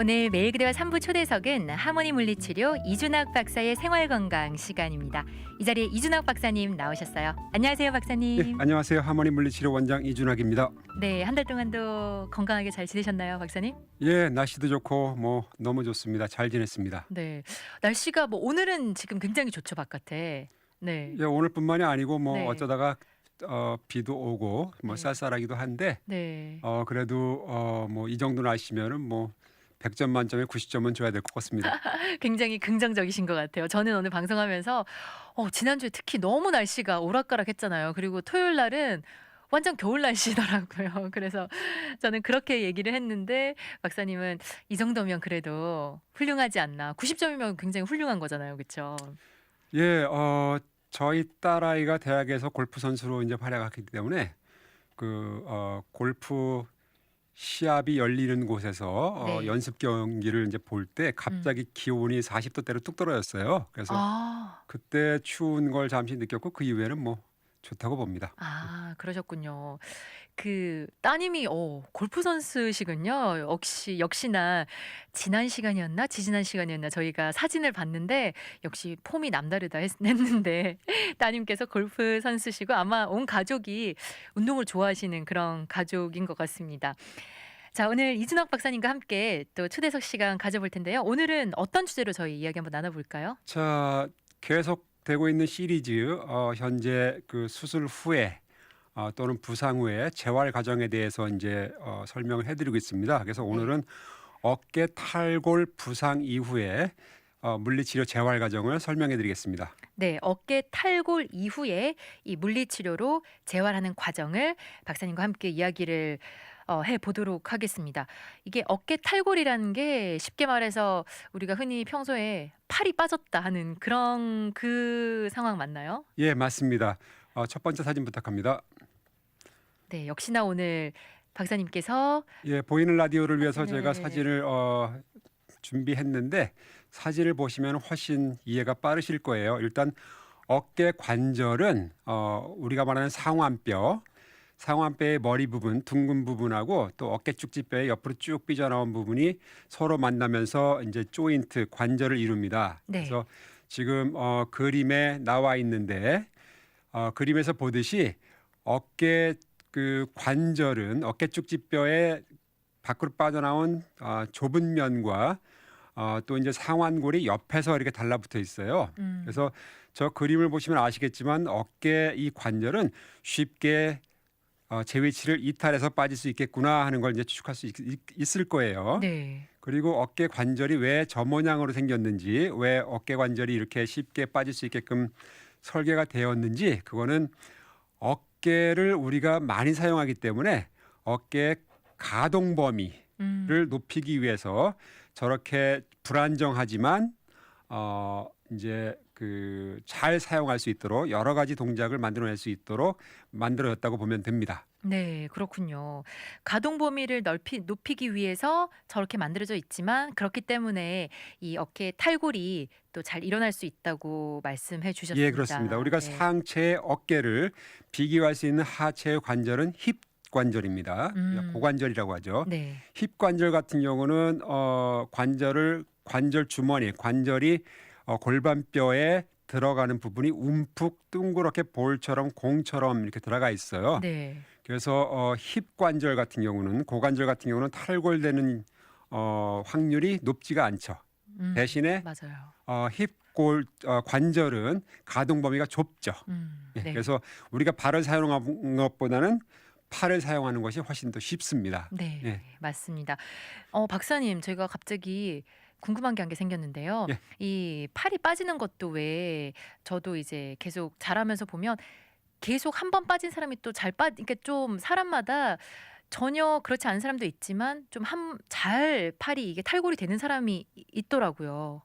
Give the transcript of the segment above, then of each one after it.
오늘 매일 그대와 3부 초대석은 하모니 물리치료 이준학 박사의 생활건강 시간입니다. 이 자리에 이준학 박사님 나오셨어요. 안녕하세요, 예, 박사님. 안녕하세요. 하모니 물리치료 원장 이준학입니다. 네, 한 달 동안도 건강하게 잘 지내셨나요, 박사님? 예, 날씨도 좋고 뭐 너무 좋습니다. 잘 지냈습니다. 네, 날씨가 뭐 오늘은 지금 굉장히 좋죠, 바깥에. 네, 예, 오늘뿐만이 아니고 뭐 네. 어쩌다가 비도 오고 뭐 네. 쌀쌀하기도 한데 네. 그래도 뭐 이 정도 날씨면은 뭐 100점 만점에 90점은 줘야 될 것 같습니다. 굉장히 긍정적이신 것 같아요. 저는 오늘 방송하면서 지난주에 특히 너무 날씨가 오락가락했잖아요. 그리고 토요일 날은 완전 겨울 날씨더라고요. 그래서 저는 그렇게 얘기를 했는데 박사님은 이 정도면 그래도 훌륭하지 않나. 90점이면 굉장히 훌륭한 거잖아요. 그렇죠? 예, 저희 딸아이가 대학에서 골프 선수로 이제 활약했기 때문에 골프 시합이 열리는 곳에서 네. 연습 경기를 이제 볼 때 갑자기 기온이 40도대로 뚝 떨어졌어요. 그래서 아. 그때 추운 걸 잠시 느꼈고 그 이후에는 뭐 좋다고 봅니다. 아, 그러셨군요. 그 따님이 골프 선수시군요. 역시나 지난 시간이었나 지지난 시간이었나 저희가 사진을 봤는데 역시 폼이 남다르다 했는데 따님께서 골프 선수시고 아마 온 가족이 운동을 좋아하시는 그런 가족인 것 같습니다. 자, 오늘 이준학 박사님과 함께 또 초대석 시간 가져볼 텐데요. 오늘은 어떤 주제로 저희 이야기 한번 나눠볼까요? 자, 계속되고 있는 시리즈 현재 그 수술 후에 또는 부상 후에 재활 과정에 대해서 이제 설명을 해드리고 있습니다. 그래서 네. 오늘은 어깨 탈골 부상 이후에 물리치료 재활 과정을 설명해드리겠습니다. 네, 어깨 탈골 이후에 이 물리치료로 재활하는 과정을 박사님과 함께 이야기를 해보도록 하겠습니다. 이게 어깨 탈골이라는 게 쉽게 말해서 우리가 흔히 평소에 팔이 빠졌다 하는 그런 그 상황 맞나요? 예, 맞습니다. 첫 번째 사진 부탁합니다. 네, 역시나 오늘 박사님께서 예, 보이는 라디오를 위해서 제가 네. 사진을 준비했는데 사진을 보시면 훨씬 이해가 빠르실 거예요. 일단 어깨 관절은 우리가 말하는 상완뼈의 머리 부분, 둥근 부분하고 또 어깨 쭉지뼈의 옆으로 쭉 삐져나온 부분이 서로 만나면서 이제 조인트 관절을 이룹니다. 네. 그래서 지금 그림에 나와 있는데 그림에서 보듯이 어깨 그 관절은 어깨 쭉지뼈의 밖으로 빠져나온 좁은 면과 또 이제 상완골이 옆에서 이렇게 달라붙어 있어요. 그래서 저 그림을 보시면 아시겠지만 어깨 이 관절은 쉽게 제 위치를 이탈해서 빠질 수 있겠구나 하는 걸 이제 추측할 수 있을 거예요. 네. 그리고 어깨 관절이 왜 저 모양으로 생겼는지, 왜 어깨 관절이 이렇게 쉽게 빠질 수 있게끔 설계가 되었는지, 그거는 어깨를 우리가 많이 사용하기 때문에 어깨 가동 범위를 높이기 위해서 저렇게 불안정하지만 이제 잘 사용할 수 있도록 여러 가지 동작을 만들어낼 수 있도록 만들어졌다고 보면 됩니다. 네, 그렇군요. 가동 범위를 높이기 위해서 저렇게 만들어져 있지만 그렇기 때문에 이 어깨 탈골이 또 잘 일어날 수 있다고 말씀해 주셨습니다. 예, 그렇습니다. 우리가 네. 상체의 어깨를 비교할 수 있는 하체의 관절은 힙 관절입니다. 고관절이라고 하죠. 네. 힙 관절 같은 경우는 관절 주머니, 관절이 골반뼈에 들어가는 부분이 움푹 둥그렇게 볼처럼 공처럼 이렇게 들어가 있어요. 네. 그래서 힙 관절 같은 경우는 고관절 같은 경우는 탈골되는 확률이 높지가 않죠. 대신에 맞아요. 관절은 가동 범위가 좁죠. 예, 네. 그래서 우리가 발을 사용하는 것보다는 팔을 사용하는 것이 훨씬 더 쉽습니다. 네, 예. 맞습니다. 박사님, 제가 갑자기 궁금한 게 한 게 생겼는데요. 예. 이 팔이 빠지는 것도 왜 저도 이제 계속 자라면서 보면 계속 한 번 빠진 사람이 또 그러니까 좀 사람마다 전혀 그렇지 않은 사람도 있지만 좀 잘 팔이 이게 탈골이 되는 사람이 있더라고요.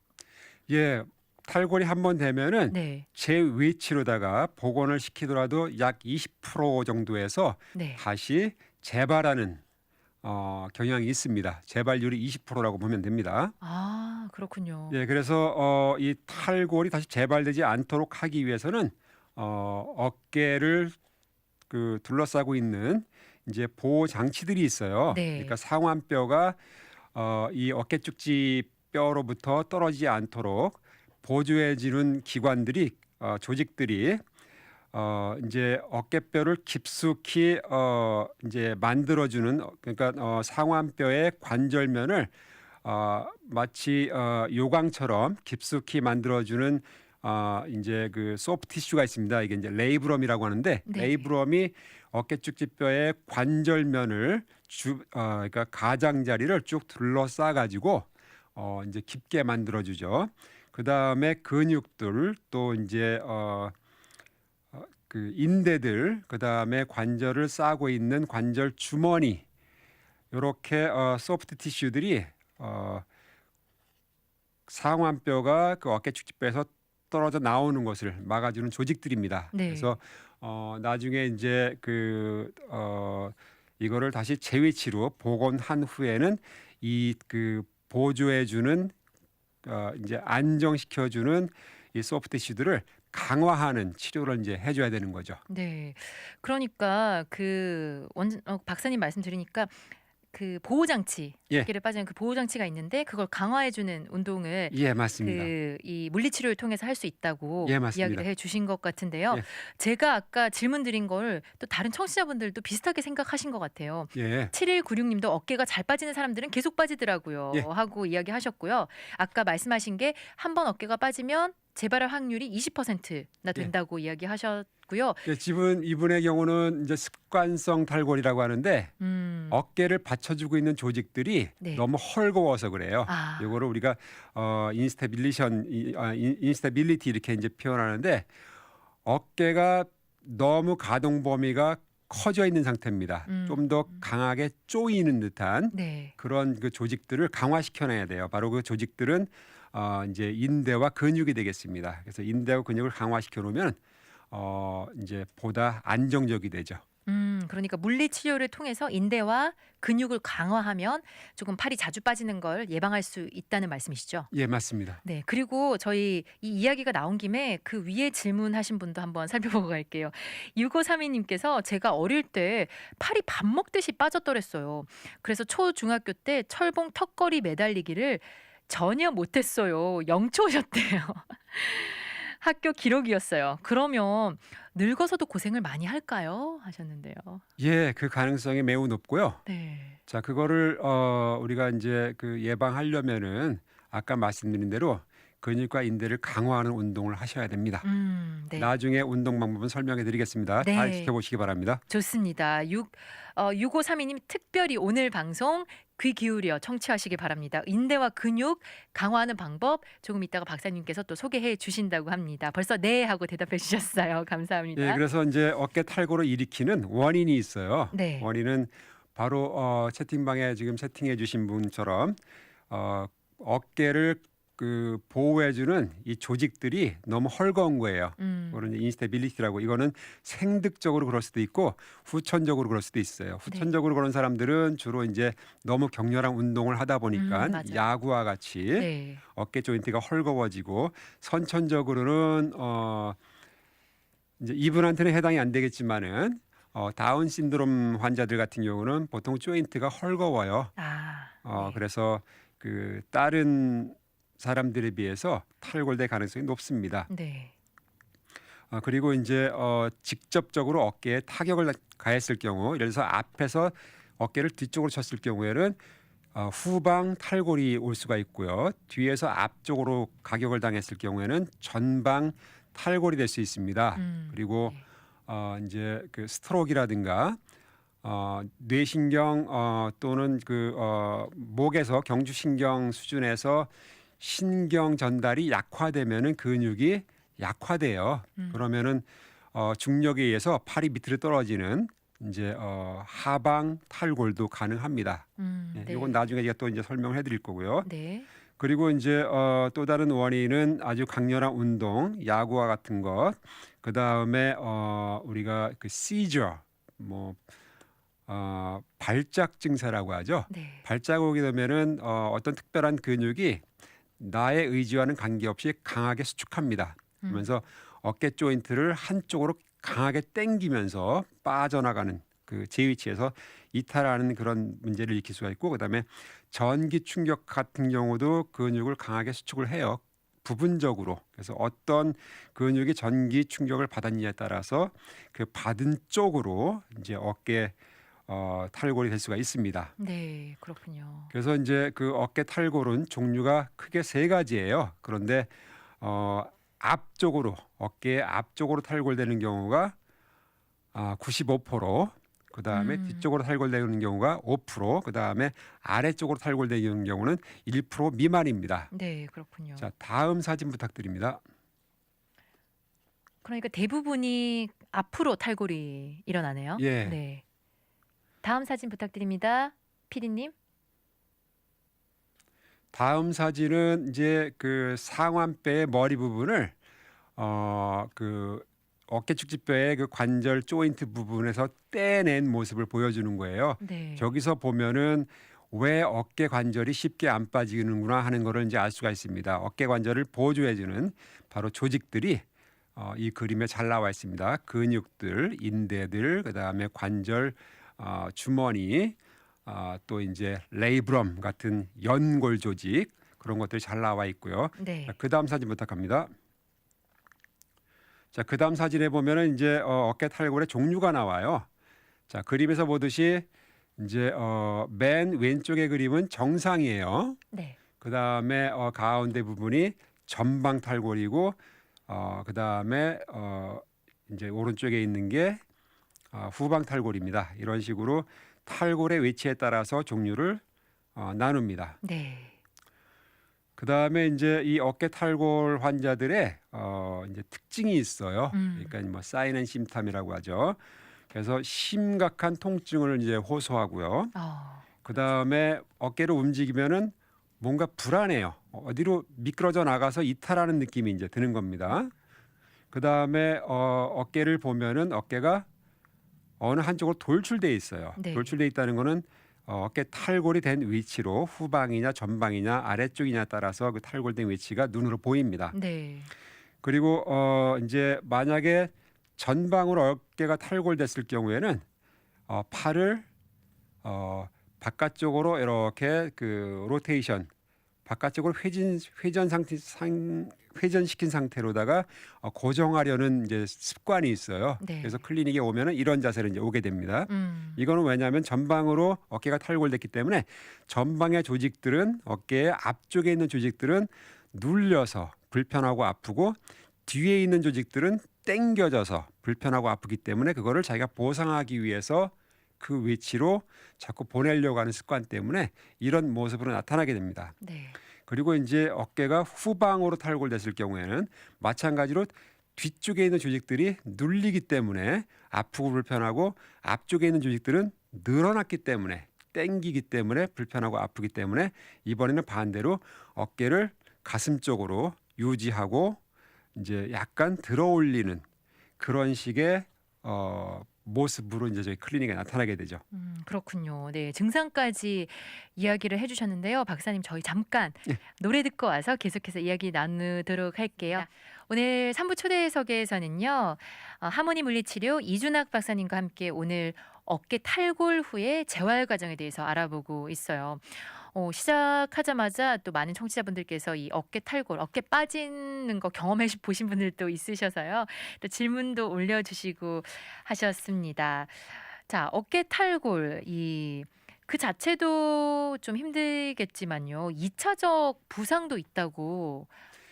예, 탈골이 한 번 되면은 네. 제 위치로다가 복원을 시키더라도 약 20% 정도에서 네. 다시 재발하는 경향이 있습니다. 재발률이 20%라고 보면 됩니다. 아, 그렇군요. 예, 그래서 이 탈골이 다시 재발되지 않도록 하기 위해서는 어깨를 둘러싸고 있는 이제 보호 장치들이 있어요. 네. 그러니까 상완뼈가 이 어깨 쪽지 뼈로부터 떨어지지 않도록 보조해주는 기관들이 조직들이 이제 어깨뼈를 깊숙이 이제 만들어주는 그러니까 상완뼈의 관절면을 마치 요강처럼 깊숙이 만들어주는 이제 그 소프트 티슈가 있습니다. 이게 이제 레이브럼이라고 하는데 네. 레이브럼이 어깨 쪽지뼈의 관절면을 그러니까 가장자리를 쭉 둘러싸 가지고 이제 깊게 만들어주죠. 그 다음에 근육들 또 이제 그 인대들 그 다음에 관절을 싸고 있는 관절 주머니 이렇게 소프트 티슈들이 상완뼈가 그 어깨 축지뼈에서 떨어져 나오는 것을 막아주는 조직들입니다. 네. 그래서 나중에 이제 이거를 다시 재위치로 복원한 후에는 이 그 보조해주는 이제 안정시켜주는 이 소프트 티슈들을 강화하는 치료를 이제 해줘야 되는 거죠. 네. 그러니까 박사님 말씀 들으니까 그 보호 장치, 예, 어깨를 빠지는 그 보호 장치가 있는데 그걸 강화해 주는 운동을 예, 맞습니다. 이 물리 치료를 통해서 할 수 있다고 예, 맞습니다. 이야기를 해 주신 것 같은데요. 예, 제가 아까 질문 드린 걸 또 다른 청취자분들도 비슷하게 생각하신 것 같아요. 예, 7196 님도 어깨가 잘 빠지는 사람들은 계속 빠지더라고요. 예. 하고 이야기하셨고요. 아까 말씀하신 게 한 번 어깨가 빠지면 재발할 확률이 20%나 된다고 이야기하셨고요. 예, 이분의 경우는 이제 습관성 탈골이라고 하는데 어깨를 받쳐주고 있는 조직들이 네. 너무 헐거워서 그래요. 아. 이거를 우리가 인스테빌리티 이렇게 이제 표현하는데 어깨가 너무 가동 범위가 커져 있는 상태입니다. 좀 더 강하게 조이는 듯한 네. 그런 그 조직들을 강화시켜내야 돼요. 바로 그 조직들은 이제 인대와 근육이 되겠습니다. 그래서 인대와 근육을 강화시켜 놓으면 이제 보다 안정적이 되죠. 그러니까 물리 치료를 통해서 인대와 근육을 강화하면 조금 팔이 자주 빠지는 걸 예방할 수 있다는 말씀이시죠? 예, 맞습니다. 네. 그리고 저희 이 이야기가 나온 김에 그 위에 질문하신 분도 한번 살펴보고 갈게요. 6532 님께서 제가 어릴 때 팔이 밥 먹듯이 빠졌더랬어요. 그래서 초중학교 때 철봉 턱걸이 매달리기를 전혀 못했어요. 영초셨대요. 학교 기록이었어요. 그러면 늙어서도 고생을 많이 할까요? 하셨는데요. 예, 그 가능성이 매우 높고요. 네. 자, 그거를 우리가 이제 그 예방하려면은 아까 말씀드린 대로 근육과 인대를 강화하는 운동을 하셔야 됩니다. 네. 나중에 운동 방법은 설명해 드리겠습니다. 잘 네. 지켜보시기 바랍니다. 좋습니다. 6532님 특별히 오늘 방송 귀 기울여 청취하시기 바랍니다. 인대와 근육 강화하는 방법 조금 이따가 박사님께서 또 소개해 주신다고 합니다. 벌써 네 하고 대답해 주셨어요. 감사합니다. 예, 그래서 이제 어깨 탈골을 일으키는 원인이 있어요. 네. 원인은 바로 채팅방에 지금 채팅해 주신 분처럼 어깨를 그 보호해주는 이 조직들이 너무 헐거운 거예요. 그거는 이제 인스테빌리티라고 이거는 생득적으로 그럴 수도 있고 후천적으로 그럴 수도 있어요. 후천적으로 그런 사람들은 주로 이제 너무 격렬한 운동을 하다 보니까 맞아요. 야구와 같이 네. 어깨 조인트가 헐거워지고 선천적으로는 이제 이분한테는 해당이 안 되겠지만은 다운 신드롬 환자들 같은 경우는 보통 조인트가 헐거워요. 네. 그래서 그 다른 사람들에 비해서 탈골될 가능성이 높습니다. 네. 그리고 이제 직접적으로 어깨에 타격을 가했을 경우, 예를 들어서 앞에서 어깨를 뒤쪽으로 쳤을 경우에는 후방 탈골이 올 수가 있고요. 뒤에서 앞쪽으로 가격을 당했을 경우에는 전방 탈골이 될 수 있습니다. 그리고 네. 이제 그 스트로크라든가 뇌신경 또는 목에서 경주신경 수준에서 신경 전달이 약화되면은 근육이 약화돼요. 그러면은 중력에 의해서 팔이 밑으로 떨어지는 이제 하방 탈골도 가능합니다. 네. 이건 나중에 제가 또 이제 설명을 해드릴 거고요. 네. 그리고 이제 또 다른 원인은 아주 강렬한 운동, 야구와 같은 것, 그 다음에 우리가 그 시저, 발작 증세라고 하죠. 네. 발작 오게 되면은 어떤 특별한 근육이 나의 의지와는 관계없이 강하게 수축합니다. 그러면서 어깨 조인트를 한쪽으로 강하게 당기면서 빠져나가는 그 제 위치에서 이탈하는 그런 문제를 일으킬 수가 있고, 그다음에 전기 충격 같은 경우도 근육을 강하게 수축을 해요. 부분적으로. 그래서 어떤 근육이 전기 충격을 받았느냐에 따라서 그 받은 쪽으로 이제 어깨 탈골이 될 수가 있습니다. 네, 그렇군요. 그래서 이제 그 어깨 탈골은 종류가 크게 세 가지예요. 그런데 앞쪽으로 어깨 앞쪽으로 탈골되는 경우가 95%, 그다음에 음. 뒤쪽으로 탈골되는 경우가 5%, 그다음에 아래쪽으로 탈골되는 경우는 1% 미만입니다. 네, 그렇군요. 자, 다음 사진 부탁드립니다. 그러니까 대부분이 앞으로 탈골이 일어나네요. 예. 네. 다음 사진 부탁드립니다. 피디님. 다음 사진은 이제 그 상완뼈의 머리 부분을 그 어깨 축지뼈의 그 관절 조인트 부분에서 떼낸 모습을 보여주는 거예요. 네. 저기서 보면은 왜 어깨 관절이 쉽게 안 빠지는구나 하는 거를 이제 알 수가 있습니다. 어깨 관절을 보조해주는 바로 조직들이 이 그림에 잘 나와 있습니다. 근육들, 인대들, 그다음에 관절, 주머니, 또 이제 레이브럼 같은 연골 조직, 그런 것들이 잘 나와 있고요. 네. 자, 그다음 사진 부탁합니다. 자, 그다음 사진에 보면은 이제 어깨 탈골의 종류가 나와요. 자, 그림에서 보듯이 이제 맨 왼쪽의 그림은 정상이에요. 네. 그다음에 가운데 부분이 전방 탈골이고, 그다음에 이제 오른쪽에 있는 게 후방 탈골입니다. 이런 식으로 탈골의 위치에 따라서 종류를 나눕니다. 네. 그다음에 이제 이 어깨 탈골 환자들의 이제 특징이 있어요. 음. 그러니까 뭐 사인 앤 심탐이라고 하죠. 그래서 심각한 통증을 이제 호소하고요. 그다음에 어깨를 움직이면은 뭔가 불안해요. 어디로 미끄러져 나가서 이탈하는 느낌이 이제 드는 겁니다. 그다음에 어깨를 보면은 어깨가 어느 한쪽으로 돌출돼 있어요. 네. 돌출돼 있다는 거는 어깨 탈골이 된 위치로 후방이냐 전방이냐 아래쪽이냐에 따라서 그 탈골된 위치가 눈으로 보입니다. 네. 그리고 이제 만약에 전방으로 어깨가 탈골됐을 경우에는 팔을 바깥쪽으로 이렇게 그 로테이션, 바깥쪽으로 회전시킨 상태로다가 고정하려는 이제 습관이 있어요. 네. 그래서 클리닉에 오면은 이런 자세로 이제 오게 됩니다. 음. 이거는 왜냐하면 전방으로 어깨가 탈골됐기 때문에 전방의 조직들은 어깨의 앞쪽에 있는 조직들은 눌려서 불편하고 아프고, 뒤에 있는 조직들은 당겨져서 불편하고 아프기 때문에 그거를 자기가 보상하기 위해서 그 위치로 자꾸 보내려고 하는 습관 때문에 이런 모습으로 나타나게 됩니다. 네. 그리고 이제 어깨가 후방으로 탈골됐을 경우에는 마찬가지로 뒤쪽에 있는 조직들이 눌리기 때문에 아프고 불편하고, 앞쪽에 있는 조직들은 늘어났기 때문에 당기기 때문에 불편하고 아프기 때문에 이번에는 반대로 어깨를 가슴 쪽으로 유지하고 이제 약간 들어 올리는 그런 식의 모습으로 이제 저희 클리닉에 나타나게 되죠. 그렇군요. 네, 증상까지 이야기를 해주셨는데요. 박사님, 저희 잠깐 예. 노래 듣고 와서 계속해서 이야기 나누도록 할게요. 오늘 3부 초대석에서는요, 하모니 물리치료 이준학 박사님과 함께 오늘 어깨 탈골 후의 재활 과정에 대해서 알아보고 있어요. 시작하자마자 또 많은 청취자분들께서 이 어깨 탈골, 어깨 빠지는 거 경험해 보신 분들도 있으셔서요. 또 질문도 올려주시고 하셨습니다. 자, 어깨 탈골 그 자체도 좀 힘들겠지만요. 2차적 부상도 있다고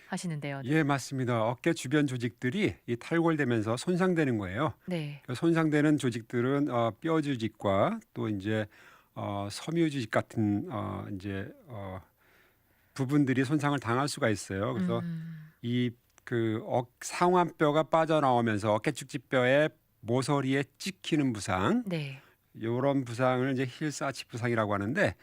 하시는데요. 예, 맞습니다. 어깨 주변 조직들이 이 탈골되면서 손상되는 거예요. 네. 그 손상되는 조직들은 뼈 조직과 또 이제 섬유 조직 같은 이제 부분들이 손상을 당할 수가 있어요. 그래서 이 그 상완뼈가 빠져나오면서 어깨 축지뼈의 모서리에 찍히는 부상, 네. 이런 부상을 이제 힐사치 부상이라고 하는데,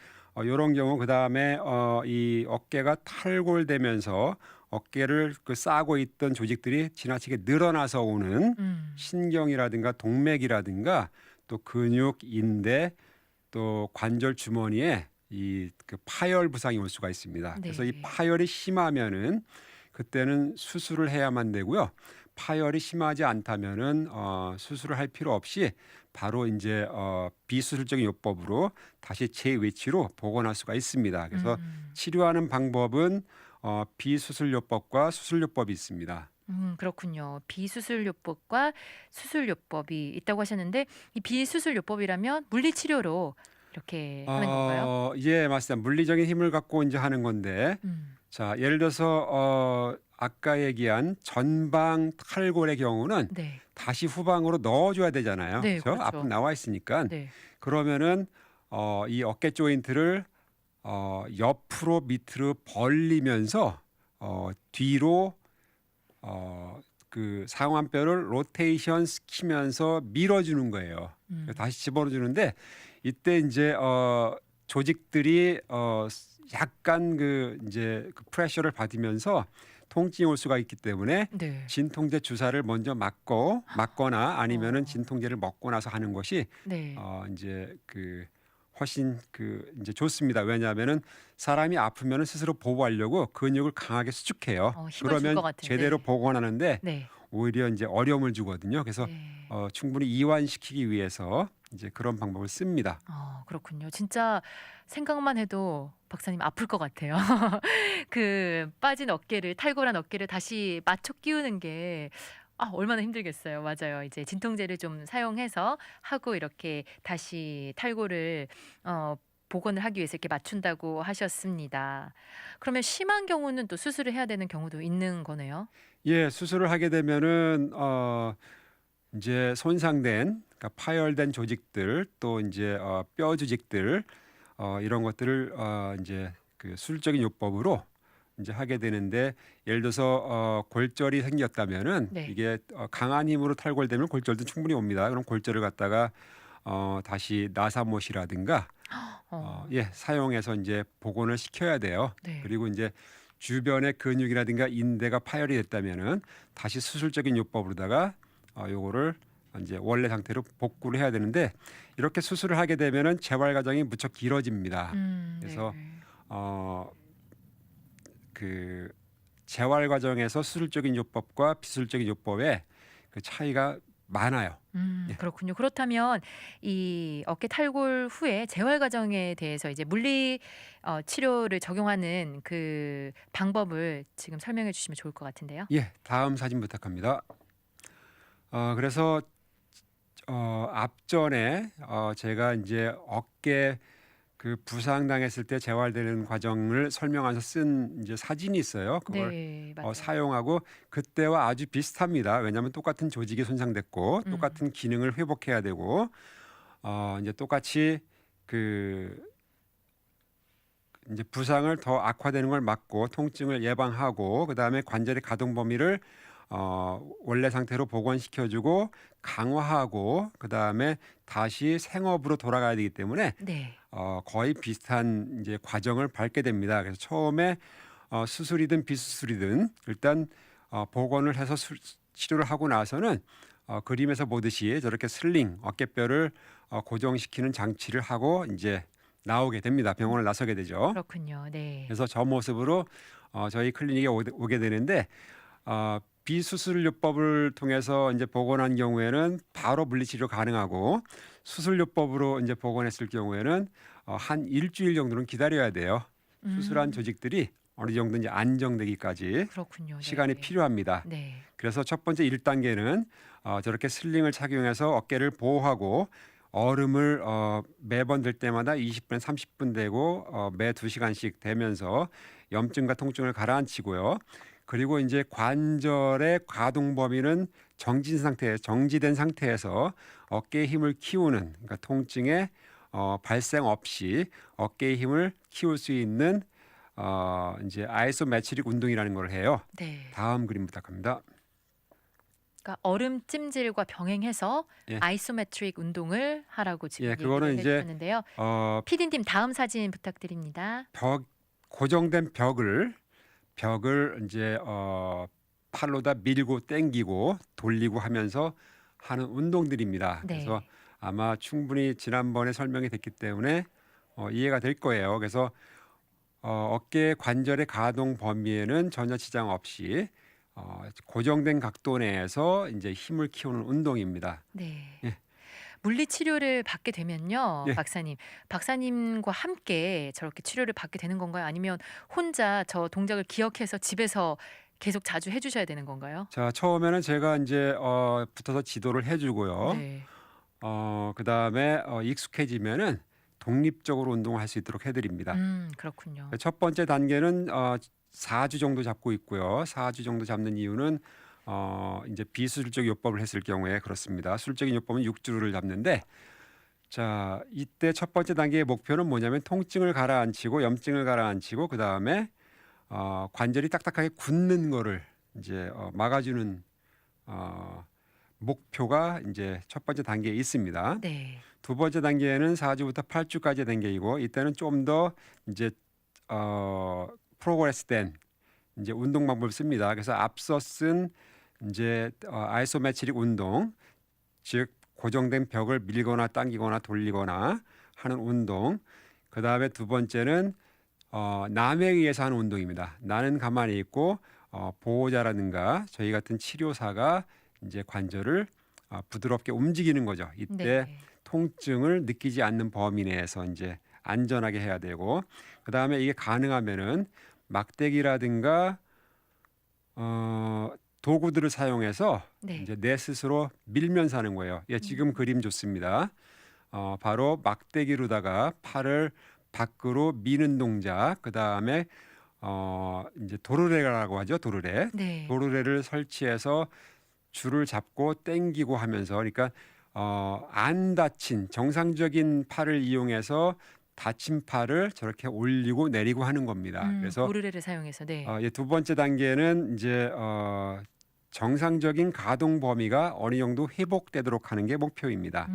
이런 경우 그다음에 이 어깨가 탈골되면서 어깨를 그 싸고 있던 조직들이 지나치게 늘어나서 오는 신경이라든가 동맥이라든가 또 근육, 인대, 또 관절 주머니에 이 그 파열 부상이 올 수가 있습니다. 그래서 이 네. 파열이 심하면은 그때는 수술을 해야만 되고요. 파열이 심하지 않다면은 수술을 할 필요 없이 바로 이제 비수술적인 요법으로 다시 제 위치로 복원할 수가 있습니다. 그래서 음. 치료하는 방법은 비수술 요법과 수술 요법이 있습니다. 그렇군요. 비수술요법과 수술요법이 있다고 하셨는데 이 비수술요법이라면 물리치료로 이렇게 하는 건가요? 예, 맞습니다. 물리적인 힘을 갖고 이제 하는 건데, 음. 자, 예를 들어서 아까 얘기한 전방 탈골의 경우는 네. 다시 후방으로 넣어줘야 되잖아요. 네, 그렇죠? 앞으로 그렇죠. 나와 있으니까. 네. 그러면은 이 어깨 조인트를 옆으로 밑으로 벌리면서 뒤로 그 상완뼈를 로테이션 시키면서 밀어주는 거예요. 음. 다시 집어넣어주는데 이때 이제 조직들이 약간 그 이제 그 프레셔를 받으면서 통증이 올 수가 있기 때문에 네. 진통제 주사를 먼저 맞거나 아니면은 어. 진통제를 먹고 나서 하는 것이 네. 이제 그 훨씬 그 이제 좋습니다. 왜냐하면은 사람이 아프면은 스스로 보호하려고 근육을 강하게 수축해요. 힘을 줄 것 그러면 같은. 제대로 네. 복원하는데 네. 오히려 이제 어려움을 주거든요. 그래서 네. 충분히 이완시키기 위해서 이제 그런 방법을 씁니다. 그렇군요. 진짜 생각만 해도 박사님 아플 것 같아요. 그 빠진 어깨를 탈골한 어깨를 다시 맞춰 끼우는 게 얼마나 힘들겠어요. 맞아요. 이제 진통제를 좀 사용해서 하고 이렇게 다시 탈골을 복원을 하기 위해서 이렇게 맞춘다고 하셨습니다. 그러면 심한 경우는 또 수술을 해야 되는 경우도 있는 거네요. 예, 수술을 하게 되면은 이제 손상된 그러니까 파열된 조직들 또 이제 뼈 조직들 이런 것들을 이제 그 수술적인 요법으로 이제 하게 되는데 예를 들어서 골절이 생겼다면은 네. 이게 강한 힘으로 탈골되면 골절도 충분히 옵니다. 그럼 골절을 갖다가 다시 나사못이라든가 어. 예, 사용해서 이제 복원을 시켜야 돼요. 네. 그리고 이제 주변의 근육이라든가 인대가 파열이 됐다면은 다시 수술적인 요법으로다가 요거를 이제 원래 상태로 복구를 해야 되는데 이렇게 수술을 하게 되면은 재활 과정이 무척 길어집니다. 네. 그래서 그 재활 과정에서 수술적인 요법과 비수술적인 요법의 그 차이가 많아요. 예. 그렇군요. 그렇다면 이 어깨 탈골 후에 재활 과정에 대해서 이제 물리 치료를 적용하는 그 방법을 지금 설명해 주시면 좋을 것 같은데요. 예, 다음 사진 부탁합니다. 그래서 앞전에 제가 이제 어깨 그 부상당했을 때 재활되는 과정을 설명해서 쓴 이제 사진이 있어요. 그걸 네. 맞아요. 사용하고 그때와 아주 비슷합니다. 왜냐하면 똑같은 조직이 손상됐고 음. 똑같은 기능을 회복해야 되고 이제 똑같이 그 이제 부상을 더 악화되는 걸 막고 통증을 예방하고 그다음에 관절의 가동 범위를 원래 상태로 복원시켜주고 강화하고 그다음에 다시 생업으로 돌아가야 되기 때문에 네. 거의 비슷한 이제 과정을 밟게 됩니다. 그래서 처음에 수술이든 비수술이든 일단 복원을 해서 치료를 하고 나서는 그림에서 보듯이 저렇게 슬링 어깨뼈를 고정시키는 장치를 하고 이제 나오게 됩니다. 병원을 나서게 되죠. 그렇군요. 네. 그래서 저 모습으로 저희 클리닉에 오게 되는데 비수술요법을 통해서 이제 복원한 경우에는 바로 물리치료 가능하고 수술요법으로 이제 복원했을 경우에는 한 일주일 정도는 기다려야 돼요. 수술한 음. 조직들이 어느 정도 이제 안정되기까지 그렇군요. 시간이 네. 필요합니다. 네. 그래서 첫 번째 1단계는 저렇게 슬링을 착용해서 어깨를 보호하고 얼음을 매번 될 때마다 20분, 30분 되고 매 2시간씩 되면서 염증과 통증을 가라앉히고요. 그리고 이제 관절의 가동 범위는 정지된 상태에서 어깨의 힘을 키우는 그러니까 통증의 발생 없이 어깨의 힘을 키울 수 있는 이제 아이소메트릭 운동이라는 걸 해요. 네. 다음 그림 부탁합니다. 그러니까 얼음 찜질과 병행해서 예. 아이소메트릭 운동을 하라고 지금 예, 얘기를 그거는 이제 해주셨는데요. 어, PD님 다음 사진 부탁드립니다. 고정된 벽을 이제 팔로다 밀고 당기고 돌리고 하면서 하는 운동들입니다. 그래서 네. 아마 충분히 지난번에 설명이 됐기 때문에 이해가 될 거예요. 그래서 어깨 관절의 가동 범위에는 전혀 지장 없이 고정된 각도 내에서 이제 힘을 키우는 운동입니다. 네. 예. 물리 치료를 받게 되면요, 예. 박사님과 함께 저렇게 치료를 받게 되는 건가요? 아니면 혼자 저 동작을 기억해서 집에서 계속 자주 해주셔야 되는 건가요? 자, 처음에는 제가 이제 붙어서 지도를 해주고요. 네. 그다음에 익숙해지면은 독립적으로 운동을 할 수 있도록 해드립니다. 그렇군요. 첫 번째 단계는 4주 정도 잡고 있고요. 4주 정도 잡는 이유는 이제 비수술적 요법을 했을 경우에 그렇습니다. 수술적인 요법은 6주를 잡는데, 자, 이때 첫 번째 단계의 목표는 뭐냐면 통증을 가라앉히고 염증을 가라앉히고 그다음에 관절이 딱딱하게 굳는 거를 이제 막아주는 목표가 이제 첫 번째 단계에 있습니다. 네. 두 번째 단계는 4주부터 8주까지 단계이고, 이때는 좀 더 이제 프로그레스된 이제 운동 방법을 씁니다. 그래서 앞서 쓴 이제 아이소메트릭 운동, 즉 고정된 벽을 밀거나 당기거나 돌리거나 하는 운동. 그 다음에 두 번째는 남에 의해서 하는 운동입니다. 나는 가만히 있고 보호자라든가 저희 같은 치료사가 이제 관절을 부드럽게 움직이는 거죠. 이때 네. 통증을 느끼지 않는 범위 내에서 이제 안전하게 해야 되고, 그 다음에 이게 가능하면은 막대기라든가 도구들을 사용해서 네. 이제 내 스스로 밀면서 하는 거예요. 예, 지금 그림 좋습니다. 바로 막대기로다가 팔을 밖으로 미는 동작, 그 다음에 이제 도르래라고 하죠. 도르래. 네. 도르래를 설치해서 줄을 잡고 당기고 하면서, 그러니까 안 다친 정상적인 팔을 이용해서 다친 팔을 저렇게 올리고 내리고 하는 겁니다. 그래서 도르래를 사용해서. 네. 두 번째 단계는 이제 정상적인 가동 범위가 어느 정도 회복되도록 하는 게 목표입니다.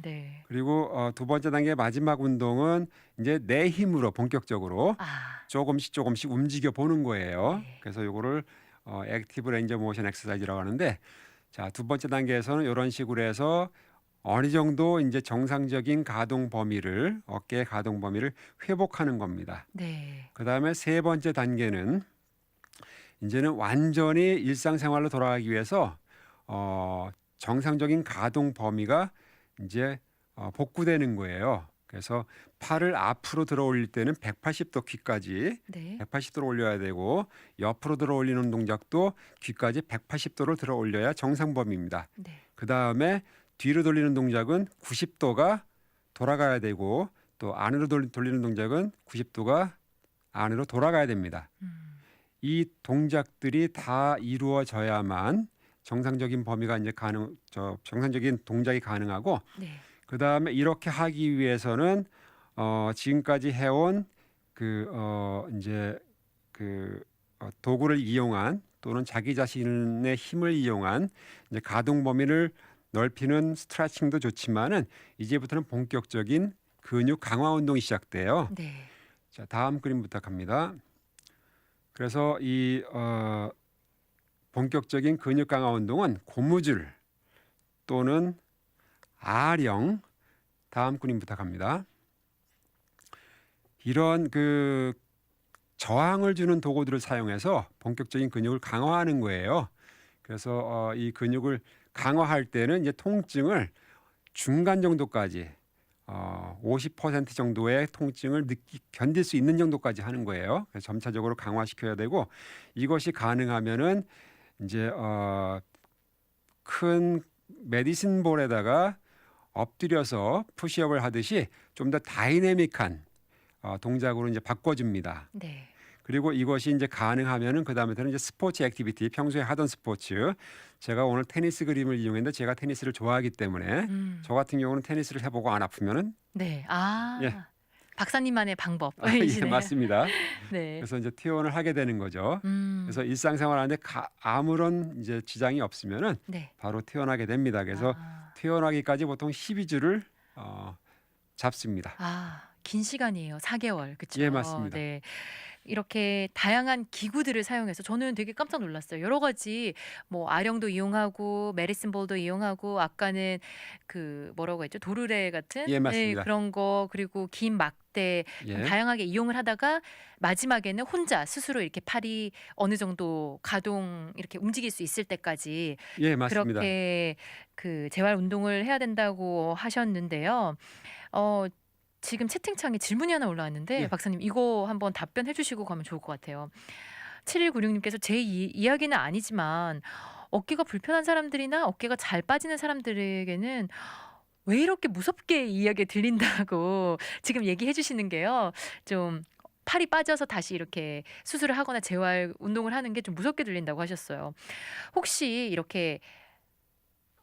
네. 그리고 두 번째 단계 마지막 운동은 이제 내 힘으로 본격적으로 조금씩 움직여 보는 거예요. 네. 그래서 이거를 액티브 렌저 모션 엑서사이즈라고 하는데, 자, 두 번째 단계에서는 이런 식으로 해서 어느 정도 이제 정상적인 가동 범위를, 어깨의 가동 범위를 회복하는 겁니다. 네. 그다음에 세 번째 단계는 이제는 완전히 일상생활로 돌아가기 위해서 정상적인 가동 범위가 이제 복구되는 거예요. 그래서 팔을 앞으로 들어 올릴 때는 180도 귀까지 네. 180도로 올려야 되고, 옆으로 들어 올리는 동작도 귀까지 180도를 들어 올려야 정상 범위입니다. 네. 그다음에 뒤로 돌리는 동작은 90도가 돌아가야 되고, 또 안으로 돌리는 동작은 90도가 안으로 돌아가야 됩니다. 이 동작들이 다 이루어져야만 정상적인 범위가 이제 정상적인 동작이 가능하고, 네. 그 다음에 이렇게 하기 위해서는 지금까지 해온 도구를 이용한, 또는 자기 자신의 힘을 이용한 이제 가동 범위를 넓히는 스트레칭도 좋지만은, 이제부터는 본격적인 근육 강화 운동이 시작돼요. 네. 자, 다음 그림 부탁합니다. 그래서 이 본격적인 근육 강화 운동은 고무줄 또는 아령, 다음 그림 부탁합니다. 이런 저항을 주는 도구들을 사용해서 본격적인 근육을 강화하는 거예요. 그래서 이 근육을 강화할 때는 이제 통증을 중간 정도까지 50% 정도의 통증을 견딜 수 있는 정도까지 하는 거예요. 그래서 점차적으로 강화시켜야 되고, 이것이 가능하면은 이제 큰 메디슨 볼에다가 엎드려서 푸시업을 하듯이 좀 더 다이내믹한 동작으로 이제 바꿔줍니다. 네. 그리고 이것이 이제 가능하면은 그 다음에는 이제 스포츠 액티비티, 평소에 하던 스포츠. 제가 오늘 테니스 그림을 이용했는데, 제가 테니스를 좋아하기 때문에 저 같은 경우는 테니스를 해보고 안 아프면은 네. 예. 박사님만의 예, 방법이시네요. 맞습니다. 네. 그래서 이제 퇴원을 하게 되는 거죠. 그래서 일상생활하는데 아무런 이제 지장이 없으면은 네. 바로 퇴원하게 됩니다. 그래서 퇴원하기까지 보통 12주를 잡습니다. 긴 시간이에요. 4개월. 그렇죠? 예, 맞습니다. 네. 이렇게 다양한 기구들을 사용해서 저는 되게 깜짝 놀랐어요. 여러 가지 뭐 아령도 이용하고 메디슨 볼도 이용하고 아까는 그 뭐라고 했죠? 도르래 같은 예, 예, 맞습니다. 그런 거 그리고 긴 막대 예. 다양하게 이용을 하다가 마지막에는 혼자 스스로 이렇게 팔이 어느 정도 가동 이렇게 움직일 수 있을 때까지 예, 맞습니다. 그렇게 그 재활 운동을 해야 된다고 하셨는데요. 어 지금 채팅창에 질문이 하나 올라왔는데 예. 박사님 이거 한번 답변해 주시고 가면 좋을 것 같아요. 7196님께서 제 이야기는 아니지만 어깨가 불편한 사람들이나 어깨가 잘 빠지는 사람들에게는 왜 이렇게 무섭게 이야기가 들린다고 지금 얘기해 주시는 게요. 좀 팔이 빠져서 다시 이렇게 수술을 하거나 재활 운동을 하는 게 좀 무섭게 들린다고 하셨어요. 혹시 이렇게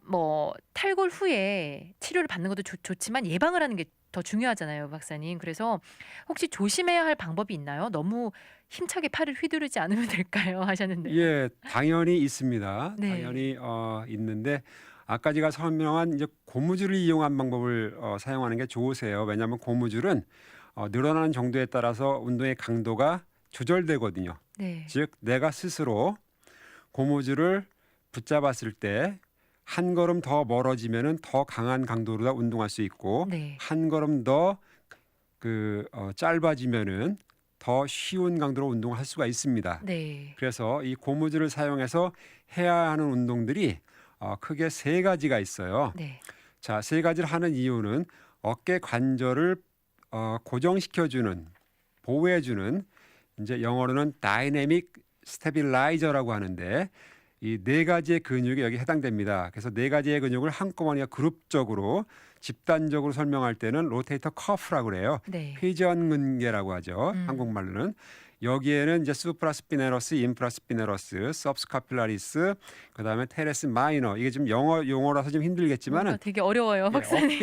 뭐 탈골 후에 치료를 받는 것도 좋지만 예방을 하는 게 더 중요하잖아요, 박사님. 그래서 혹시 조심해야 할 방법이 있나요? 너무 힘차게 팔을 휘두르지 않으면 될까요? 하셨는데요. 예, 당연히 있습니다. 네. 당연히 있는데 아까 제가 설명한 이제 고무줄을 이용한 방법을 사용하는 게 좋으세요. 왜냐하면 고무줄은 늘어나는 정도에 따라서 운동의 강도가 조절되거든요. 네. 즉 내가 스스로 고무줄을 붙잡았을 때 한 걸음 더 멀어지면은 더 강한 강도로 운동할 수 있고 네. 한 걸음 더 짧아지면은 더 쉬운 강도로 운동을 할 수가 있습니다. 네. 그래서 이 고무줄을 사용해서 해야 하는 운동들이 크게 세 가지가 있어요. 네. 자, 세 가지를 하는 이유는 어깨 관절을 고정시켜주는, 보호해주는 이제 영어로는 다이내믹 스테빌라이저라고 하는데 이 네 가지의 근육이 여기 해당됩니다. 그래서 네 가지의 근육을 한꺼번에 그룹적으로 집단적으로 설명할 때는 로테이터 커프라고 그래요. 네. 회전근개라고 하죠. 음. 한국말로는. 여기에는 이제 수프라스피네러스, 인프라스피네러스, सब스카필라리스, 그다음에 테레스 마이너. 이게 좀 영어 용어라서 좀 힘들겠지만은 뭔가 되게 어려워요, 예, 박사님.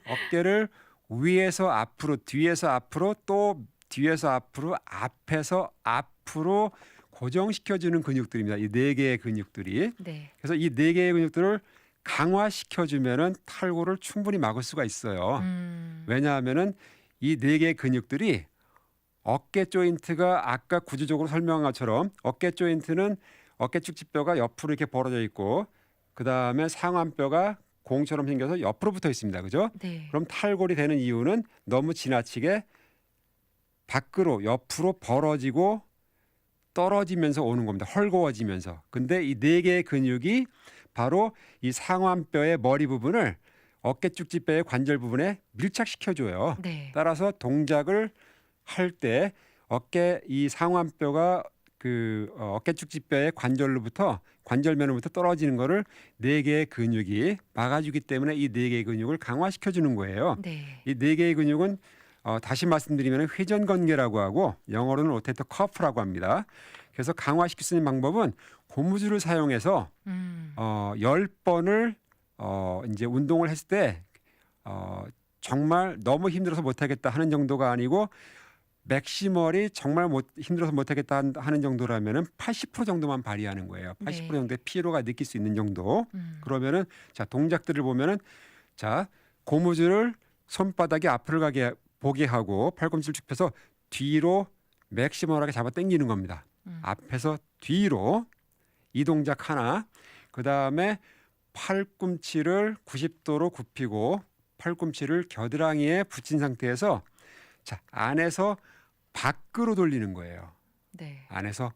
어깨를 위에서 앞으로, 뒤에서 앞으로, 또 뒤에서 앞으로, 앞에서 앞으로 고정시켜주는 근육들입니다. 이 네 개의 근육들이. 네. 그래서 이 네 개의 근육들을 강화시켜주면은 탈골을 충분히 막을 수가 있어요. 음. 왜냐하면은 이 네 개의 근육들이 어깨 조인트가 아까 구조적으로 설명한 것처럼 어깨 조인트는 어깨 축지뼈가 옆으로 이렇게 벌어져 있고 그 다음에 상완뼈가 공처럼 생겨서 옆으로 붙어 있습니다. 그죠? 네. 그럼 탈골이 되는 이유는 너무 지나치게 밖으로 옆으로 벌어지고 떨어지면서 오는 겁니다. 헐거워지면서. 근데 이 네 개의 근육이 바로 이 상완뼈의 머리 부분을 어깨 축지뼈의 관절 부분에 밀착시켜줘요. 네. 따라서 동작을 할 때 어깨 이 상완뼈가 어깨 축지뼈의 관절면으로부터 떨어지는 거를 네 개의 근육이 막아주기 때문에 이 네 개의 근육을 강화시켜주는 거예요. 네. 이 네 개의 근육은 다시 말씀드리면 회전근개라고 하고 영어로는 로테이터 커프라고 합니다. 그래서 강화시킬 수 있는 방법은 고무줄을 사용해서 10번을 이제 운동을 했을 때 정말 너무 힘들어서 못하겠다 하는 정도가 아니고 맥시멀이 정말 힘들어서 못하겠다 하는 정도라면은 80% 정도만 발휘하는 거예요. 80% 네. 정도의 피로가 느낄 수 있는 정도. 음. 그러면은 자 동작들을 보면은 자 고무줄을 손바닥이 앞으로 보게 하고 팔꿈치를 쭉 펴서 뒤로 맥시멀하게 잡아 당기는 겁니다. 앞에서 뒤로 이 동작 하나. 그 다음에 팔꿈치를 90도로 굽히고 팔꿈치를 겨드랑이에 붙인 상태에서 자 안에서 밖으로 돌리는 거예요. 네. 안에서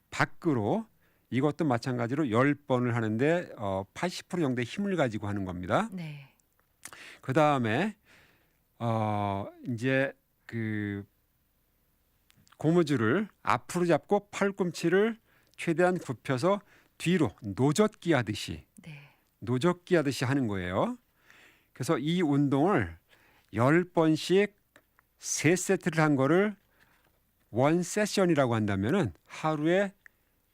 밖으로 이것도 마찬가지로 10번을 하는데 80% 정도의 힘을 가지고 하는 겁니다. 네. 그 다음에 이제 그 고무줄을 앞으로 잡고 팔꿈치를 최대한 굽혀서 뒤로 노젓기 하듯이 하는 거예요. 그래서 이 운동을 10번씩 3세트를 한 거를 원 세션이라고 한다면은 하루에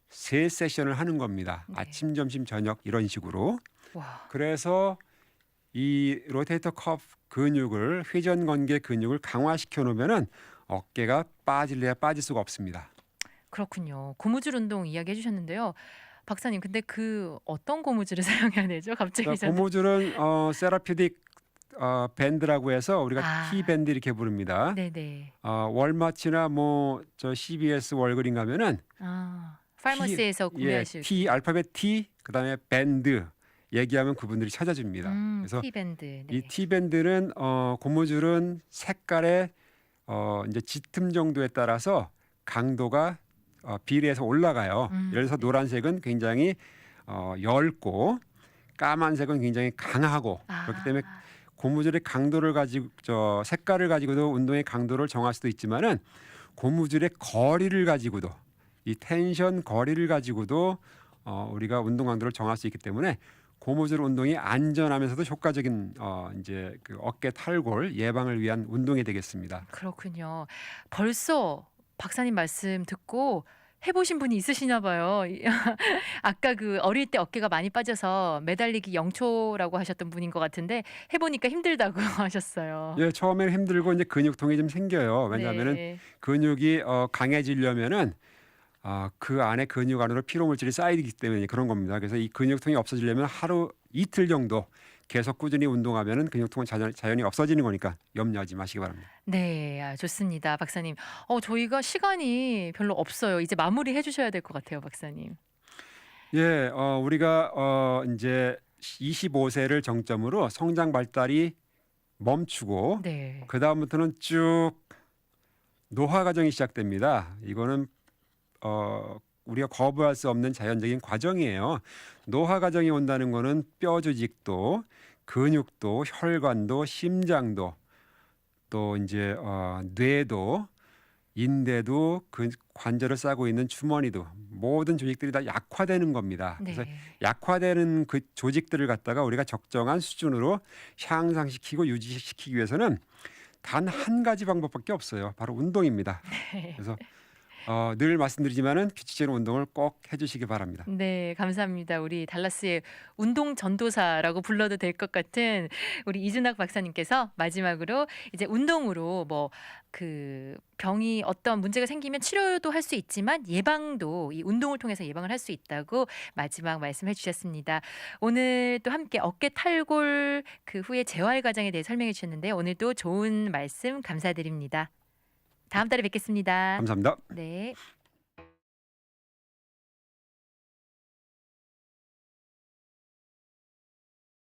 3세션을 하는 겁니다. 네. 아침, 점심, 저녁 이런 식으로. 와. 그래서 이 로테이터 커프 근육을 회전근개 근육을 강화시켜 놓으면은 어깨가 빠질래야 빠질 수가 없습니다. 그렇군요. 고무줄 운동 이야기해 주셨는데요. 박사님 근데 그 어떤 고무줄을 사용해야 되죠? 갑자기 저는 고무줄은 세라피딕 밴드라고 해서 우리가 아. T 밴드 이렇게 부릅니다. 네네. 월마트나 뭐 저 CBS 월그린 가면은 파머시에서 구매하실 T 알파벳 T 그다음에 밴드 얘기하면 그분들이 찾아줍니다. 그래서 T밴드. 이 네. T 밴드는 고무줄은 색깔의 이제 짙음 정도에 따라서 강도가 비례해서 올라가요. 예를 들어서 네. 노란색은 굉장히 엷고 까만색은 굉장히 강하고 그렇기 때문에 아. 고무줄의 강도를 가지고 색깔을 가지고도 운동의 강도를 정할 수도 있지만은 고무줄의 거리를 가지고도 이 텐션 거리를 가지고도 우리가 운동 강도를 정할 수 있기 때문에 고무줄 운동이 안전하면서도 효과적인 이제 그 어깨 탈골 예방을 위한 운동이 되겠습니다. 그렇군요. 벌써 박사님 말씀 듣고 해 보신 분이 있으시나 봐요. 아까 그 어릴 때 어깨가 많이 빠져서 매달리기 0초라고 하셨던 분인 것 같은데 해 보니까 힘들다고 하셨어요. 예, 처음에는 힘들고 이제 근육통이 좀 생겨요. 왜냐하면은 네. 근육이 강해지려면은 그 안에 근육 안으로 피로 물질이 쌓이기 때문에 그런 겁니다. 그래서 이 근육통이 없어지려면 하루 이틀 정도 계속 꾸준히 운동하면은 근육통은 자연히 없어지는 거니까 염려하지 마시기 바랍니다. 네. 좋습니다. 박사님. 저희가 시간이 별로 없어요. 이제 마무리해 주셔야 될 것 같아요, 박사님. 예, 우리가 이제 25세를 정점으로 성장 발달이 멈추고 네. 그 다음부터는 쭉 노화 과정이 시작됩니다. 이거는 우리가 거부할 수 없는 자연적인 과정이에요. 노화 과정이 온다는 거는 뼈 조직도, 근육도, 혈관도, 심장도, 또 이제 뇌도, 인대도, 그 관절을 싸고 있는 주머니도 모든 조직들이 다 약화되는 겁니다. 그래서 네. 약화되는 그 조직들을 갖다가 우리가 적정한 수준으로 향상시키고 유지시키기 위해서는 단 한 가지 방법밖에 없어요. 바로 운동입니다. 그래서 늘 말씀드리지만은 규칙적인 운동을 꼭 해주시기 바랍니다. 네, 감사합니다. 우리 달라스의 운동 전도사라고 불러도 될 것 같은 우리 이준학 박사님께서 마지막으로 이제 운동으로 뭐 그 병이 어떤 문제가 생기면 치료도 할 수 있지만 예방도 이 운동을 통해서 예방을 할 수 있다고 마지막 말씀해 주셨습니다. 오늘 또 함께 어깨 탈골 그 후에 재활 과정에 대해 설명해 주셨는데 오늘도 좋은 말씀 감사드립니다. 다음 달에 뵙겠습니다. 감사합니다. 네.